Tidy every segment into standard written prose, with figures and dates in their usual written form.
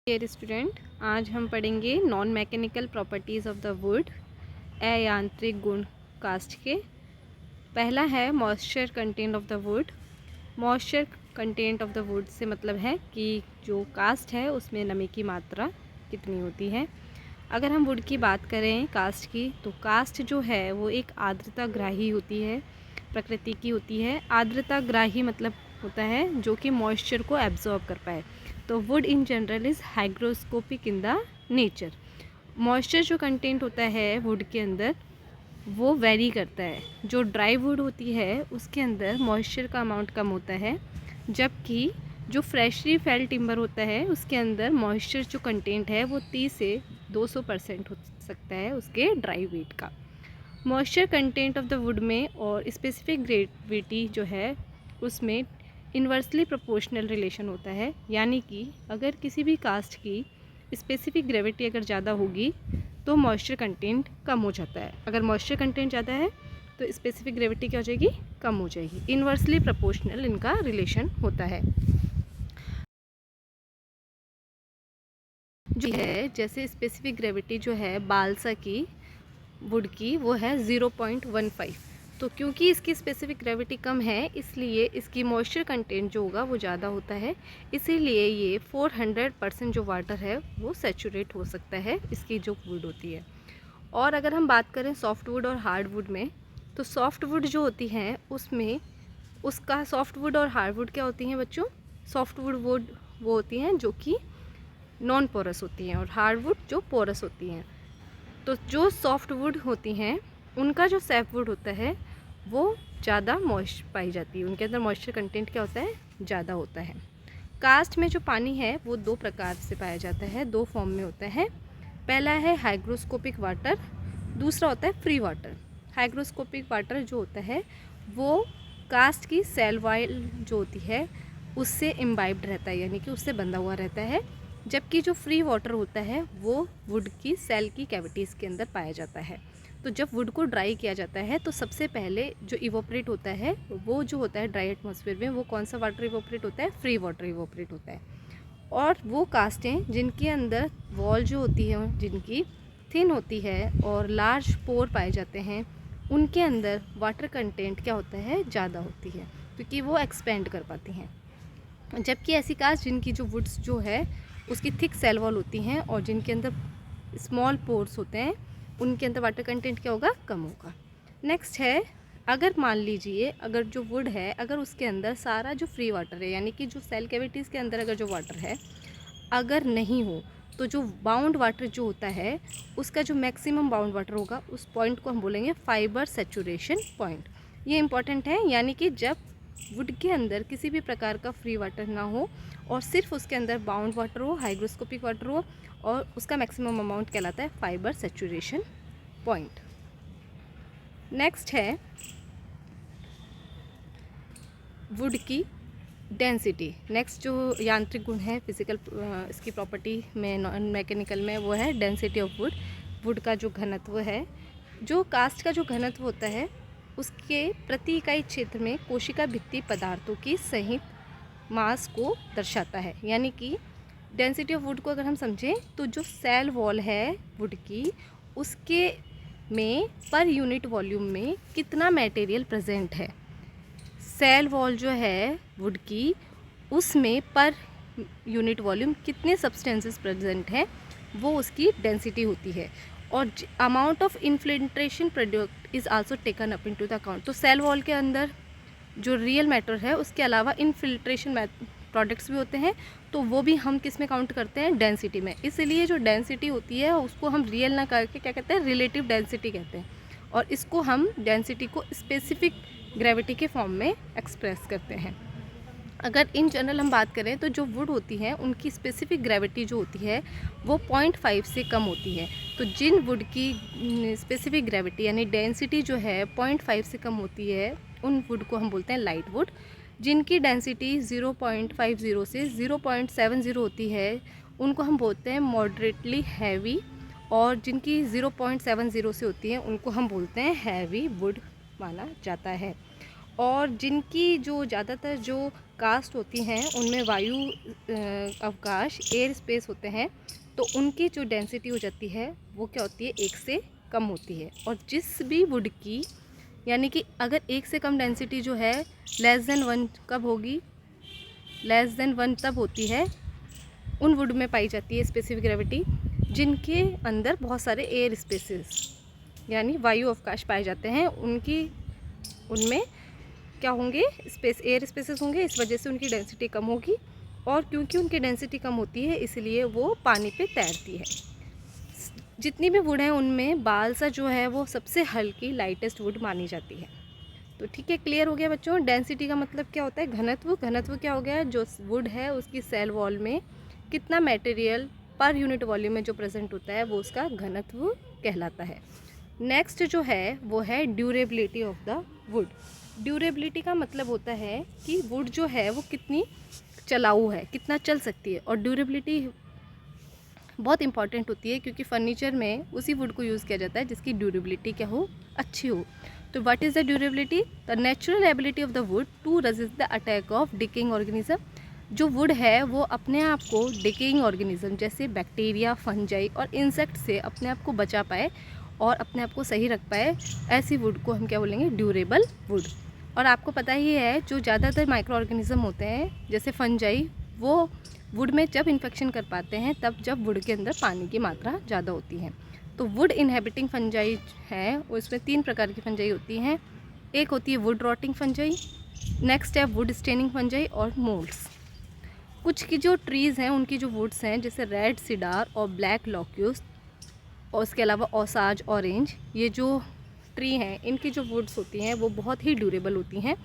Dear student, आज हम पढ़ेंगे non mechanical properties of the wood, अयांत्रिक गुण कास्ट के। पहला है moisture content of the wood. Moisture content of the wood से मतलब है कि जो कास्ट है उसमें नमी की मात्रा कितनी होती है। अगर हम वुड की बात करें कास्ट की, तो कास्ट जो है वो एक आर्द्रता ग्राही होती है, प्रकृति की होती है। आर्द्रता ग्राही मतलब होता है जो कि मॉइस्चर को एब्जॉर्ब कर पाए। तो would in general is hygroscopic in the nature. Moisture जो कंटेंट होता है वुड के अंदर वो वेरी करता है। जो ड्राई वुड होती है उसके अंदर मॉइस्चर का अमाउंट कम होता है, जबकि जो फ्रेशली फेल्ड टिम्बर होता है उसके अंदर मॉइस्चर जो कंटेंट है वो 30 से 200% हो सकता है उसके ड्राई वेट का। Moisture content of the would में और स्पेसिफिक ग्रेविटी जो है उसमें इन्वर्सली प्रोपोर्शनल रिलेशन होता है। यानी कि अगर किसी भी कास्ट की स्पेसिफिक ग्रेविटी अगर ज़्यादा होगी तो मॉइस्चर कंटेंट कम हो जाता है। अगर मॉइस्चर कंटेंट ज़्यादा है तो स्पेसिफिक ग्रेविटी क्या हो जाएगी, कम हो जाएगी। इन्वर्सली प्रोपोर्शनल इनका रिलेशन होता है। जो है जैसे स्पेसिफिक ग्रेविटी जो है बालसा की वुड की वो है 0.15। तो क्योंकि इसकी स्पेसिफिक ग्रेविटी कम है इसलिए इसकी मॉइस्चर कंटेंट जो होगा वो ज़्यादा होता है, इसीलिए ये 400% जो वाटर है वो सैचुरेट हो सकता है इसकी जो वुड होती है। और अगर हम बात करें सॉफ्ट वुड और हार्ड वुड में, तो सॉफ्ट वुड जो होती हैं उसमें उसका सॉफ्ट वुड और हार्ड वुड क्या होती हैं बच्चों? सॉफ्ट वुड वो होती हैं जो कि नॉन पोरस होती हैं और हार्ड वुड जो पोरस होती हैं। तो जो सॉफ्ट वुड होती हैं उनका जो सैप वुड होता है वो ज़्यादा मॉइस्ट पाई जाती है, उनके अंदर मॉइस्चर कंटेंट क्या होता है, ज़्यादा होता है। कास्ट में जो पानी है वो दो प्रकार से पाया जाता है, दो फॉर्म में होता है। पहला है हाइग्रोस्कोपिक वाटर, दूसरा होता है फ्री वाटर। हाइग्रोस्कोपिक वाटर जो होता है वो कास्ट की सेल वॉल जो होती है उससे इम्बाइब्ड रहता है, यानी कि उससे बंधा हुआ रहता है, जबकि जो फ्री वाटर होता है वो वुड की सेल की कैविटीज़ के अंदर पाया जाता है। तो जब वुड को ड्राई किया जाता है तो सबसे पहले जो इवोपरेट होता है वो जो होता है ड्राई एटमॉस्फेयर में, वो कौन सा वाटर इवोपरेट होता है, फ्री वाटर इवोपरेट होता है। और वो कास्टें जिनके अंदर वॉल जो होती है जिनकी थिन होती है और लार्ज पोर पाए जाते हैं उनके अंदर वाटर कंटेंट क्या होता है, ज़्यादा होती है, क्योंकि वो एक्सपेंड कर पाती हैं। जबकि ऐसी कास्ट जिनकी जो वुड्स जो है उसकी थिक सेल वॉल होती हैं और जिनके अंदर स्मॉल पोर्स होते हैं उनके अंदर वाटर कंटेंट क्या होगा, कम होगा। नेक्स्ट है, अगर मान लीजिए अगर जो वुड है अगर उसके अंदर सारा जो फ्री वाटर है, यानी कि जो सेल कैविटीज़ के अंदर अगर जो वाटर है अगर नहीं हो, तो जो बाउंड वाटर जो होता है उसका जो मैक्सिमम बाउंड वाटर होगा उस पॉइंट को हम बोलेंगे फाइबर सेचुरेशन पॉइंट। ये इंपॉर्टेंट है, यानी कि जब वुड के अंदर किसी भी प्रकार का फ्री वाटर ना हो और सिर्फ उसके अंदर बाउंड वाटर हो, हाइग्रोस्कोपिक वाटर हो, और उसका मैक्सिमम अमाउंट कहलाता है फाइबर सेचुरेशन पॉइंट। नेक्स्ट है वुड की डेंसिटी। नेक्स्ट जो यांत्रिक गुण है फिजिकल इसकी प्रॉपर्टी में नॉन मैकेनिकल में, वो है डेंसिटी ऑफ वुड। वुड का जो घनत्व है, जो कास्ट का जो घनत्व होता है उसके प्रति इकाई क्षेत्र में कोशिका भित्ति पदार्थों की सहित मास को दर्शाता है। यानी कि डेंसिटी ऑफ वुड को अगर हम समझें तो जो सेल वॉल है वुड की उसके में पर यूनिट वॉल्यूम में कितना मटेरियल प्रेजेंट है, सेल वॉल जो है वुड की उसमें पर यूनिट वॉल्यूम कितने सब्सटेंसेस प्रेजेंट हैं वो उसकी डेंसिटी होती है। और amount of infiltration product is also taken up into the account. तो सेल वॉल के अंदर जो रियल मैटर है उसके अलावा इन्फिल्ट्रेशन प्रोडक्ट्स भी होते हैं, तो वो भी हम किस में काउंट करते हैं, डेंसिटी में। इसलिए जो डेंसिटी होती है उसको हम रियल ना करके क्या कहते हैं, रिलेटिव डेंसिटी कहते हैं, और इसको हम डेंसिटी को स्पेसिफिक ग्रेविटी के फॉर्म में एक्सप्रेस करते हैं। अगर इन जनरल हम बात करें तो जो वुड होती हैं उनकी स्पेसिफिक ग्रेविटी जो होती है वो 0.5 से कम होती है। तो जिन वुड की स्पेसिफिक ग्रेविटी यानी डेंसिटी जो है 0.5 से कम होती है उन वुड को हम बोलते हैं लाइट वुड। जिनकी डेंसिटी 0.50 से 0.70 होती है उनको हम बोलते हैं मॉडरेटली हैवी, और जिनकी 0.70 से होती है उनको हम बोलते हैं हैवी वुड माना जाता है। और जिनकी जो ज़्यादातर जो कास्ट होती हैं उनमें वायु अवकाश एयर स्पेस होते हैं, तो उनकी जो डेंसिटी हो जाती है वो क्या होती है, 1 से कम होती है। और जिस भी वुड की, यानी कि अगर 1 से कम डेंसिटी जो है लेस देन 1 कब होगी, लेस देन 1 तब होती है उन वुड में पाई जाती है स्पेसिफिक ग्रेविटी जिनके अंदर बहुत सारे एयर स्पेसेस यानी वायु अवकाश पाए जाते हैं। उनमें क्या होंगे, एयर स्पेसेस होंगे, इस वजह से उनकी डेंसिटी कम होगी। और क्योंकि उनकी डेंसिटी कम होती है इसलिए वो पानी पे तैरती है। जितनी भी वुड हैं उनमें बालसा जो है वो सबसे हल्की लाइटेस्ट वुड मानी जाती है। तो ठीक है, क्लियर हो गया बच्चों। डेंसिटी का मतलब क्या होता है, घनत्व। घनत्व क्या हो गया, जो वुड है उसकी सेल वॉल में कितना मटेरियल पर यूनिट वॉल्यूम में जो प्रेजेंट होता है वो उसका घनत्व कहलाता है। नेक्स्ट जो है वो है durability of the would. Durability का मतलब होता है कि वुड जो है वो कितनी चलाऊ है, कितना चल सकती है। और ड्यूरेबिलिटी बहुत इंपॉर्टेंट होती है क्योंकि फर्नीचर में उसी वुड को यूज़ किया जाता है जिसकी ड्यूरेबिलिटी क्या हो, अच्छी हो। तो what is the durability, the natural ability of the wood to resist the attack of decaying organism. जो वुड है वो अपने आप को डिकेइंग ऑर्गेनिज्म जैसे बैक्टीरिया, फंजाई और इंसेक्ट से अपने आप को बचा पाए और अपने आप को सही रख पाए, ऐसी वुड को हम क्या बोलेंगे, ड्यूरेबल वुड। और आपको पता ही है जो ज़्यादातर माइक्रो ऑर्गेनिज्म होते हैं जैसे फंजाई, वो वुड में जब इन्फेक्शन कर पाते हैं तब जब वुड के अंदर पानी की मात्रा ज़्यादा होती है। तो वुड इनहेबिटिंग फंजाई है, उसमें 3 प्रकार की फंजाई होती हैं। एक होती है वुड रॉटिंग फंजाई, नेक्स्ट है वुड स्टेनिंग फंजाई और मोल्ड्स। कुछ की जो ट्रीज़ हैं उनकी जो वुड्स हैं जैसे रेड सीडार और ब्लैक लॉक्यूस और उसके अलावा ओसाज ऑरेंज, ये जो ट्री हैं इनकी जो वुड्स होती हैं वो बहुत ही ड्यूरेबल होती हैं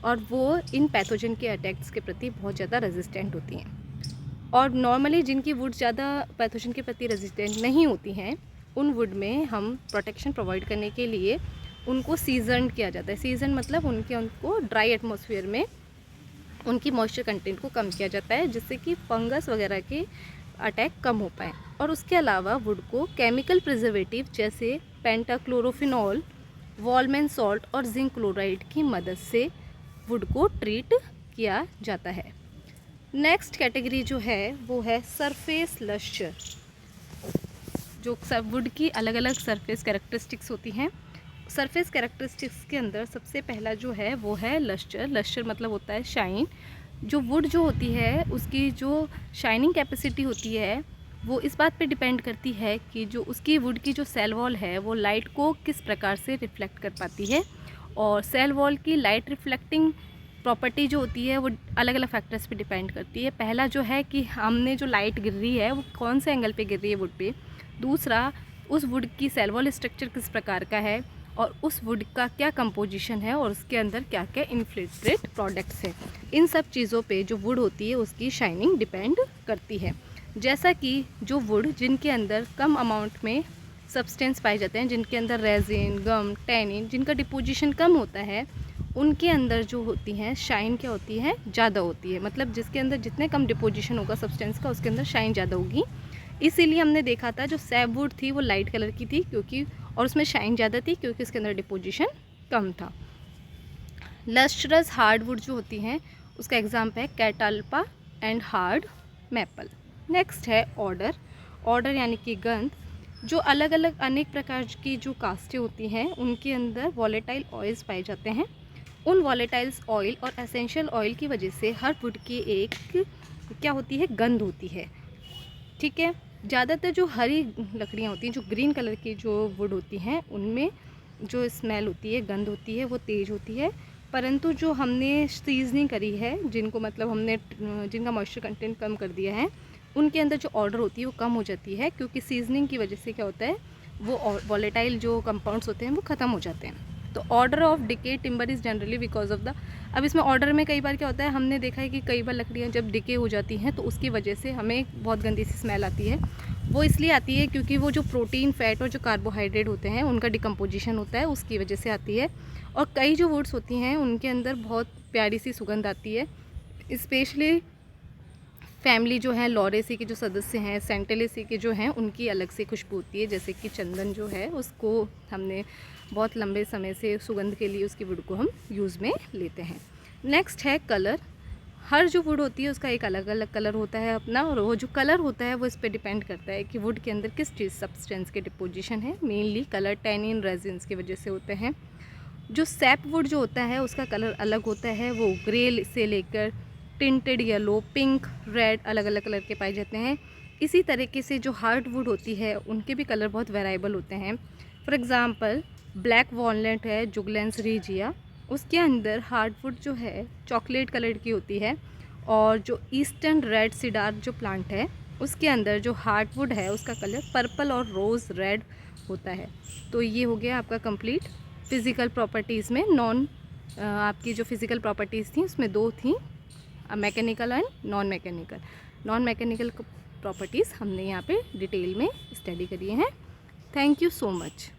और वो इन पैथोजन के अटैक्स के प्रति बहुत ज़्यादा रेजिस्टेंट होती हैं। और नॉर्मली जिनकी वुड ज़्यादा पैथोजन के प्रति रेजिस्टेंट नहीं होती हैं उन वुड में हम प्रोटेक्शन प्रोवाइड करने के लिए उनको सीजन किया जाता है। सीजन मतलब उनको ड्राई एटमॉस्फेयर में उनकी मॉइस्चर कंटेंट को कम किया जाता है जिससे कि फंगस वगैरह के अटैक कम हो पाए। और उसके अलावा वुड को केमिकल प्रिजर्वेटिव जैसे पेंटाक्लोरोफिनॉल, वॉलमैन सॉल्ट और जिंक क्लोराइड की मदद से वुड को ट्रीट किया जाता है। नेक्स्ट कैटेगरी जो है वो है सरफेस लस्चर। जो वुड की अलग अलग सरफेस कैरेक्टरिस्टिक्स होती हैं, सरफेस कैरेक्टरिस्टिक्स के अंदर सबसे पहला जो है वो है लस्चर। लस्चर मतलब होता है शाइन। जो वुड जो होती है उसकी जो शाइनिंग कैपेसिटी होती है वो इस बात पे डिपेंड करती है कि जो उसकी वुड की जो सेल वॉल है वो लाइट को किस प्रकार से रिफ्लेक्ट कर पाती है। और सेल वॉल की लाइट रिफ्लेक्टिंग प्रॉपर्टी जो होती है वो अलग अलग फैक्टर्स पे डिपेंड करती है। पहला जो है कि हमने जो लाइट गिर रही है वो कौन से एंगल पे गिर रही है वुड पे। दूसरा, उस वुड की सेल वॉल स्ट्रक्चर किस प्रकार का है और उस वुड का क्या कंपोजिशन है और उसके अंदर क्या क्या इन्फ्लिट्रेट प्रोडक्ट्स हैं। इन सब चीज़ों पे जो वुड होती है उसकी शाइनिंग डिपेंड करती है। जैसा कि जो वुड जिनके अंदर कम अमाउंट में सब्सटेंस पाए जाते हैं, जिनके अंदर रेजिन, गम, टैनिन, जिनका डिपोजिशन कम होता है, उनके अंदर जो होती हैं शाइन क्या होती है, ज़्यादा होती है। मतलब जिसके अंदर जितने कम डिपोजिशन होगा सब्सटेंस का उसके अंदर शाइन ज़्यादा होगी। इसीलिए हमने देखा था जो सैपवुड थी वो लाइट कलर की थी क्योंकि, और उसमें शाइन ज़्यादा थी क्योंकि उसके अंदर डिपोजिशन कम था। लस्ट्रस हार्डवुड जो होती हैं उसका एग्जाम्पल है कैटाल्पा एंड हार्ड मैपल। नेक्स्ट है ऑर्डर। ऑर्डर यानी कि गंध। जो अलग अलग अनेक प्रकार की जो कास्टें होती हैं उनके अंदर वॉलेटाइल ऑयल्स पाए जाते हैं। उन वॉलेटाइल्स ऑयल और एसेंशियल ऑयल की वजह से हर वुड की एक क्या होती है, गंध होती है। ठीक है, ज़्यादातर जो हरी लकड़ियाँ होती हैं, जो ग्रीन कलर की जो वुड होती हैं उनमें जो स्मेल होती है, गंध होती है, वो तेज़ होती है। परंतु जो हमने सीजनिंग करी है, जिनको मतलब हमने जिनका मॉइस्चर कंटेंट कम कर दिया है, उनके अंदर जो ऑर्डर होती है वो कम हो जाती है क्योंकि सीजनिंग की वजह से क्या होता है, वो वॉलेटाइल जो कंपाउंड्स होते हैं वो ख़त्म हो जाते हैं। तो order of decay timber is generally because of the, अब इसमें ऑर्डर में कई बार क्या होता है, हमने देखा है कि कई बार लकड़ियाँ जब डिके हो जाती हैं तो उसकी वजह से हमें बहुत गंदी सी स्मेल आती है। वो इसलिए आती है क्योंकि वो जो प्रोटीन, फैट और जो कार्बोहाइड्रेट होते हैं उनका डिकम्पोजिशन होता है, उसकी वजह से आती है। और कई जो वुड्स होती हैं उनके अंदर बहुत प्यारी सी सुगंध आती है, स्पेशली फैमिली जो है लॉरेसी के जो सदस्य हैं, सेंटेलेसी के जो हैं, उनकी अलग से खुशबू होती है। जैसे कि चंदन जो है उसको हमने बहुत लंबे समय से सुगंध के लिए उसकी वुड को हम यूज़ में लेते हैं। नेक्स्ट है कलर। हर जो वुड होती है उसका एक अलग अलग कलर होता है अपना, और वो जो कलर होता है वो इस पर डिपेंड करता है कि वुड के अंदर किस चीज़ सब्सटेंस के डिपोजिशन है। मेनली कलर टैनिन रेजिन्स की वजह से होते हैं। जो सैप वुड जो होता है उसका कलर अलग होता है, वो ग्रे से लेकर टिंटेड येलो, पिंक, रेड अलग अलग कलर के पाए जाते हैं। इसी तरीके से जो हार्ड वुड होती है उनके भी कलर बहुत वेराइबल होते हैं। फॉर एग्ज़ाम्पल ब्लैक वॉलनट है, जुगलेंस रीजिया, उसके अंदर हार्ड वुड जो है चॉकलेट कलर की होती है, और जो ईस्टर्न रेड सीडार जो प्लांट है उसके अंदर जो हार्ड वुड है उसका कलर पर्पल और रोज़ रेड होता है। तो ये हो गया आपका कंप्लीट फिज़िकल प्रॉपर्टीज़ में। आपकी जो फिज़िकल प्रॉपर्टीज़ थी उसमें दो थी, mechanical and non mechanical. Non mechanical properties हमने यहाँ पे डिटेल में स्टडी करी हैं। Thank you so much.